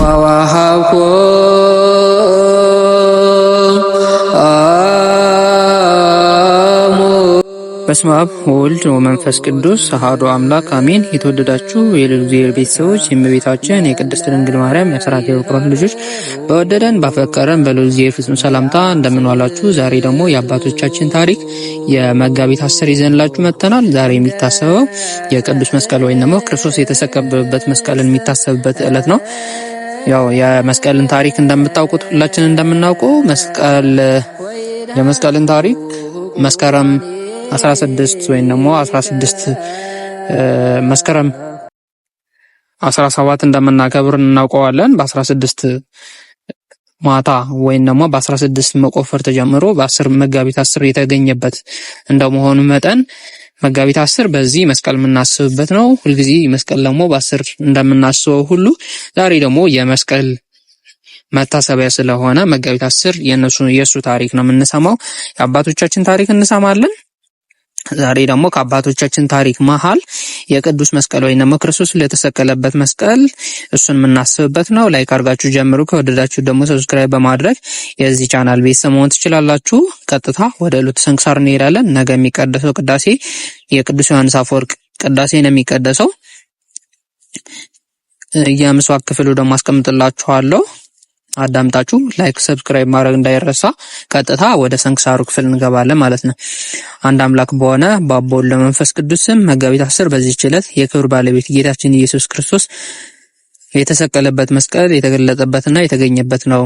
ወወሃብኮ በስመ አብ ወወልድ ወመንፈስ ቅዱስ አሐዱ አምላክ አሜን። የተወደዳችሁ የልዑል ቤተሰቦች የእመቤታችን የቅድስት ድንግል ማርያም የአስራት የበኩራት ልጆች በወደደን ባፈቀረን በልዑል ፍጹም ሰላምታ እንደምን ዋላችሁ? ዛሬ ደግሞ የአባቶቻችን ታሪክ የመጋቢት 10 ይዘንላችሁ መጥተናል። ዛሬ የሚታሰበው የቅዱስ መስቀል ወይም ደግሞ ክርስቶስ የተሰቀለበት መስቀልን የሚታሰብበት ዕለት ነው። ያው የመስቀልን ታሪክ እንደምታውቁት ሁላችን እንደምናውቀው የመስቀልን ታሪክ መስከረም 16 ወይም ደግሞ 16 መስከረም 17 እንደምናከብር እናውቀዋለን። በ16 ማታ ወይም ደግሞ በ16 መቆፈር ተጀምሮ በ10 መጋቢት 10 የተገኘበት እንደመሆኑ መጠን መጋቢት 10 በዚህ መስቀል የምናስብበት ነው። ሁልጊዜ መስቀል ደግሞ በ10 እንደምናስበው ሁሉ ዛሬ ደግሞ የመስቀል መታሰቢያ ስለሆነ መጋቢት 10 የሱ ታሪክ ነው የምንሰማው። የአባቶቻችን ታሪክ እንሰማለን። ዛሬ ደግሞ ከአባቶቻችን ታሪክ መሃል የቅዱስ መስቀል ወይም ደግሞ ክርስቶስ ለተሰቀለበት መስቀል እሱን የምናስብበት ነው። ላይክ አድርጋችሁ ጀምሩ። ከወደዳችሁ ደግሞ ሰብስክራይብ በማድረግ የዚህ ቻናል ቤተሰብ መሆን ትችላላችሁ። ቀጥታ ወደ ዕለቱ ስንክሳር እንሄዳለን። ነገ የሚቀደሰው ቅዳሴ የቅዱስ ዮሐንስ አፈወርቅ ቅዳሴ ነው የሚቀደሰው። የምስዋክ ክፍሉ ደግሞ አስቀምጥላችኋለሁ። አዳምጣችሁ ላይክ ሰብስክራይብ ማድረግ እንዳይረሳ። ቀጥታ ወደ ሰንክሳሩ ክፍል እንገባለን ማለት ነው። አንድ አምላክ በሆነ በአብ ወልድ በመንፈስ ቅዱስ ስም መጋቢት 10 በዚህች ዕለት የክብር ባለቤት ጌታችን ኢየሱስ ክርስቶስ የተሰቀለበት መስቀል የተገለጠበትና የተገኘበት ነው።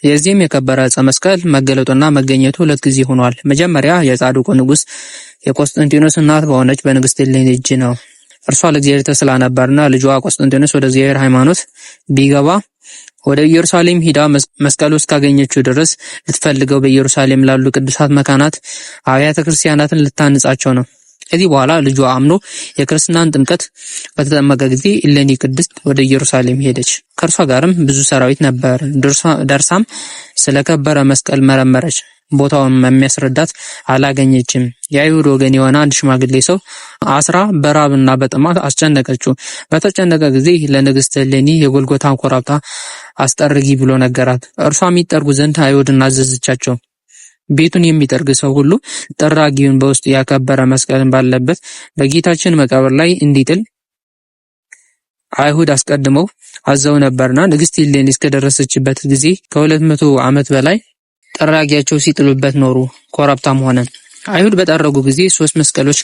የዚህም የከበረ ዕፀ መስቀል መገለጡና መገኘቱ ሁለት ጊዜ ሆኗል። መጀመሪያ የጻድቁ ንጉሥ የቆስጠንጢኖስ እናት በሆነች በንግሥት እሌኒ እጅ ነው። እርሷ ለእግዚአብሔር ተስላ ነበርና ልጇ ቆስጠንጢኖስ ወደ እግዚአብሔር ሃይማኖት ቢገባ ወደ ኢየሩሳሌም ሂዳ መስቀሉ እስካገኘችው ድረስ ልትፈልገው በኢየሩሳሌም ላሉ ቅዱሳት መካናት አብያተ ክርስቲያናትን ልታንጻቸው ነው። ከዚህ በኋላ ልጇ አምኖ የክርስትናን ጥምቀት በተጠመቀ ጊዜ እሌኒ ቅድስት ወደ ኢየሩሳሌም ሄደች። ከእርሷ ጋርም ብዙ ሰራዊት ነበር። ደርሳም ስለከበረ መስቀል መረመረች። ቦታውን የሚያስረዳት አላገኘችም። የአይሁድ ወገን የሆነ አንድ ሽማግሌ ሰው አስራ በራብና በጥማት አስጨነቀችው። በተጨነቀ ጊዜ ለንግሥት እሌኒ የጎልጎታን ኮረብታ አስጠርጊ ብሎ ነገራት። እርሷም ይጠርጉ ዘንድ አይሁድን አዘዘቻቸው። ቤቱን የሚጠርግ ሰው ሁሉ ጠራጊውን በውስጡ ያከበረ መስቀልን ባለበት በጌታችን መቃብር ላይ እንዲጥል አይሁድ አስቀድመው አዘው ነበርና ንግሥት እሌኒ እስከደረሰችበት ጊዜ ከ200 ዓመት በላይ ጠራጊያቸው ሲጥሉበት ኖሩ። ኮረብታም ሆነ። አይሁድ በጠረጉ ጊዜ 3 መስቀሎች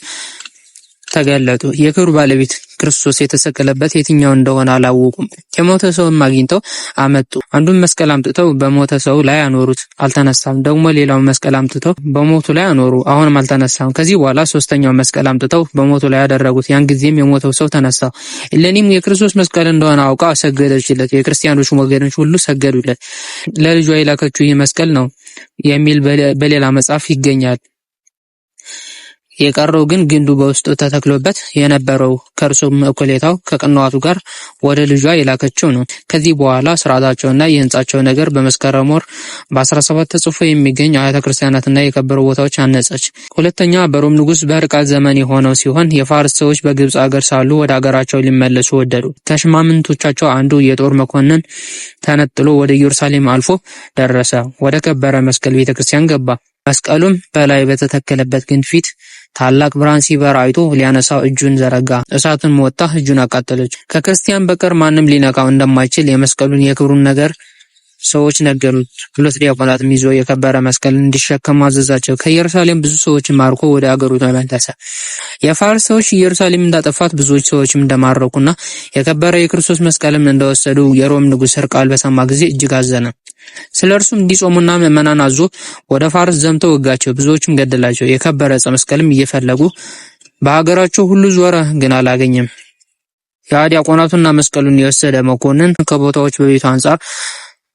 ተገለጡ። የክብሩ ባለቤት ክርስቶስ የተሰቀለበት የትኛው እንደሆነ አላወቁም። የሞተ ሰውም አግኝተው አመጡ። አንዱን መስቀል አምጥተው በሞተ ሰው ላይ አኖሩት፣ አልተነሳም። ደግሞ ሌላውን መስቀል አምጥተው በሞቱ ላይ አኖሩ፣ አሁንም አልተነሳም። ከዚህ በኋላ 3ኛው መስቀል አምጥተው በሞቱ ላይ ያደረጉት፣ ያን ጊዜም የሞተው ሰው ተነሳ። እሌኒም የክርስቶስ መስቀል እንደሆነ አውቃ ሰገደችለት። የክርስቲያኖች ወገኖች ሁሉ ሰገዱለት። ለልጇ የላከችው ይህ መስቀል ነው የሚል በሌላ መጽሐፍ ይገኛል። የቀረው ግን ግንዱ በውስጡ ተተክሎበት የነበረው ከእርሱም እኩሌታው ከቅንዋቱ ጋር ወደ ልጇ የላከችው ነው። ከዚህ በኋላ ስርዓታቸውና የህንጻቸው ነገር በመስከረም ወር በ17 ተጽፎ የሚገኝ አብያተ ክርስቲያናትና የከበሩ ቦታዎች አነጸች። ሁለተኛ በሮም ንጉሥ በህርቃት ዘመን የሆነው ሲሆን የፋርስ ሰዎች በግብጽ አገር ሳሉ ወደ አገራቸው ሊመለሱ ወደዱ። ከሽማምንቶቻቸው አንዱ የጦር መኮንን ተነጥሎ ወደ ኢየሩሳሌም አልፎ ደረሰ። ወደ ከበረ መስቀል ቤተክርስቲያን ገባ። መስቀሉም በላይ በተተከለበት ግንድ ፊት ታላቅ ብርሃን ሲበራ አይቶ ሊያነሳው እጁን ዘረጋ። እሳትን ወጣ፣ እጁን አቃጠለች። ከክርስቲያን በቀር ማንም ሊነካው እንደማይችል የመስቀሉን የክብሩን ነገር ሰዎች ነገሩት። 2 ዲያቆናትም ይዞ የከበረ መስቀልን እንዲሸከሙ አዘዛቸው። ከኢየሩሳሌም ብዙ ሰዎችን ማርኮ ወደ አገሩ ተመለሰ። የፋርስ ሰዎች ኢየሩሳሌም እንዳጠፋት ብዙዎች ሰዎችም እንደማረኩና የከበረ የክርስቶስ መስቀልም እንደወሰዱ የሮም ንጉሥ ሕርቃል በሰማ ጊዜ እጅግ አዘነ። ስለ እርሱም እንዲጾሙና ምዕመናን አዞ ወደ ፋርስ ዘምቶ ወጋቸው፣ ብዙዎችም ገደላቸው። የከበረ ዕፀ መስቀልም እየፈለጉ በሀገራቸው ሁሉ ዞረ፣ ግን አላገኘም። ዲያቆናቱና መስቀሉን የወሰደ መኮንን ከቦታዎች በቤቱ አንጻር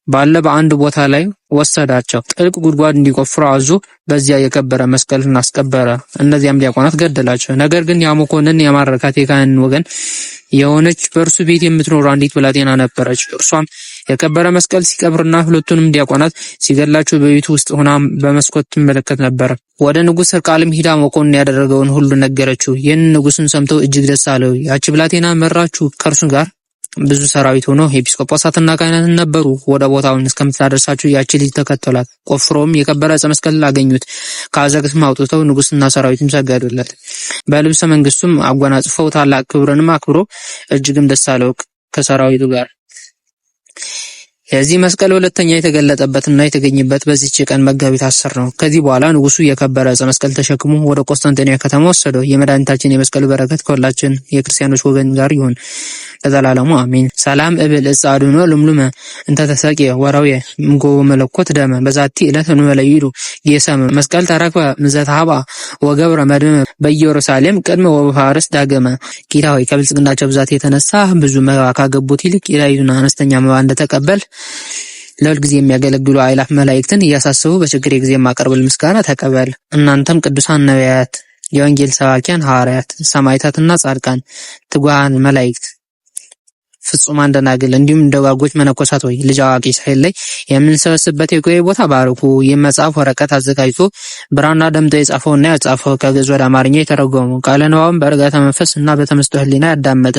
ባለ በአንድ ቦታ ላይ ወሰዳቸው። ጥልቅ ጉድጓድ እንዲቆፍሩ አዞ በዚያ የከበረ መስቀልን አስቀበረ። እነዚያም ዲያቆናት ገደላቸው። ነገር ግን ያ መኮንን የማረካት የካህን ወገን የሆነች በእርሱ ቤት የምትኖር አንዲት ብላቴና ነበረች። እርሷም የከበረ መስቀል ሲቀብርና ሁለቱንም ዲያቆናት ሲገድላቸው በቤቱ ውስጥ ሆና በመስኮት ትመለከት ነበር። ወደ ንጉሥ ሕርቃልም ሂዳ መኮንን ያደረገውን ሁሉ ነገረችው። ይህን ንጉሥን ሰምተው እጅግ ደስ አለው። ያቺ ብላቴና መራችሁ ከእርሱ ጋር ብዙ ሰራዊት ሆኖ ኤጲስቆጶሳትና ካህናት ነበሩ። ወደ ቦታውን እስከምታደርሳቸው ያቺ ልጅ ተከተሏት። ቆፍሮም የከበረ ዕፀ መስቀል አገኙት። ከአዘቅትም አውጥተው ንጉሥና ሰራዊትም ሰገዱለት። በልብሰ መንግስቱም አጎናጽፈው ታላቅ ክብርንም አክብሮ እጅግም ደስ አለው ከሰራዊቱ ጋር። የዚህ መስቀል ሁለተኛ የተገለጠበትና የተገኘበት በዚህች ቀን መጋቢት 10 ነው። ከዚህ በኋላ ንጉሱ የከበረ ዕፀ መስቀል ተሸክሞ ወደ ቆስጠንጢንያ ከተማ ወሰደው። የመድኃኒታችን የመስቀል በረከት ከሁላችን የክርስቲያኖች ወገን ጋር ይሁን ለዘላለሙ አሜን። ሰላም እብል ዕፀ አድኅኖ ልምሉመ እንተ ተሰቅየ ወራውየ እምጎ መለኮት ደመ በዛቲ ዕለት እንበለይሉ ጌሰም መስቀል ተረክበ ምዘተሃባ ወገብረ መድመ በኢየሩሳሌም ቅድመ ወበፋርስ ዳገመ። ጌታ ሆይ ከብልጽግናቸው ብዛት የተነሳ ብዙ መባ ካገቡት ይልቅ የላዩን አነስተኛ መባ እንደተቀበል ለሁል ጊዜ የሚያገለግሉ አእላፍ መላእክትን እያሳሰቡ በችግር ጊዜ የማቀርብል ምስጋና ተቀበል። እናንተም ቅዱሳን ነቢያት፣ የወንጌል ሰባኪያን ሐዋርያት፣ ሰማዕታትና ጻድቃን፣ ትጉሃን መላእክት፣ ፍጹማን ደናግል እንዲሁም ደጋጎች መነኮሳት ሆይ ልጅ አዋቂ ሳይለይ የምንሰበስብበት የጉባኤ ቦታ ባርኩ። የመጽሐፍ ወረቀት አዘጋጅቶ ብራና ደምጦ የጻፈውና ያጻፈው ከግዕዝ ወደ አማርኛ የተረጎመው ቃለ ንባቡን በእርጋታ መንፈስ እና በተመስጦ ሕሊና ያዳመጠ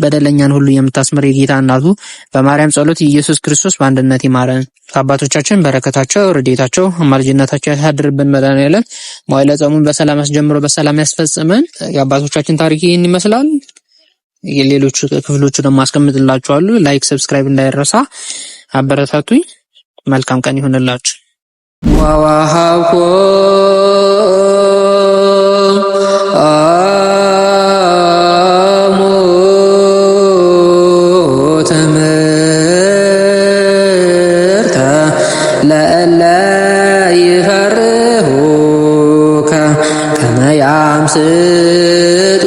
በደለኛን ሁሉ የምታስምር የጌታ እናቱ በማርያም ጸሎት ኢየሱስ ክርስቶስ በአንድነት ይማረን። ከአባቶቻችን በረከታቸው ረድኤታቸው አማላጅነታቸው ያሳድርብን። መድኃኔዓለም መዋዕለ ጾሙን በሰላም አስጀምሮ በሰላም ያስፈጽመን። የአባቶቻችን ታሪክ ይህን ይመስላል። የሌሎች ክፍሎቹ ደግሞ አስቀምጥላችኋለሁ። ላይክ ሰብስክራይብ እንዳይረሳ፣ አበረታቱኝ። መልካም ቀን ይሁንላችሁ። ወወሀብኮ አሙ ትምህርተ ለእለ ይፈርሁከ ከመ ያምስጡ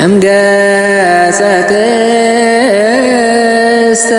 እምገጸ ቅድስት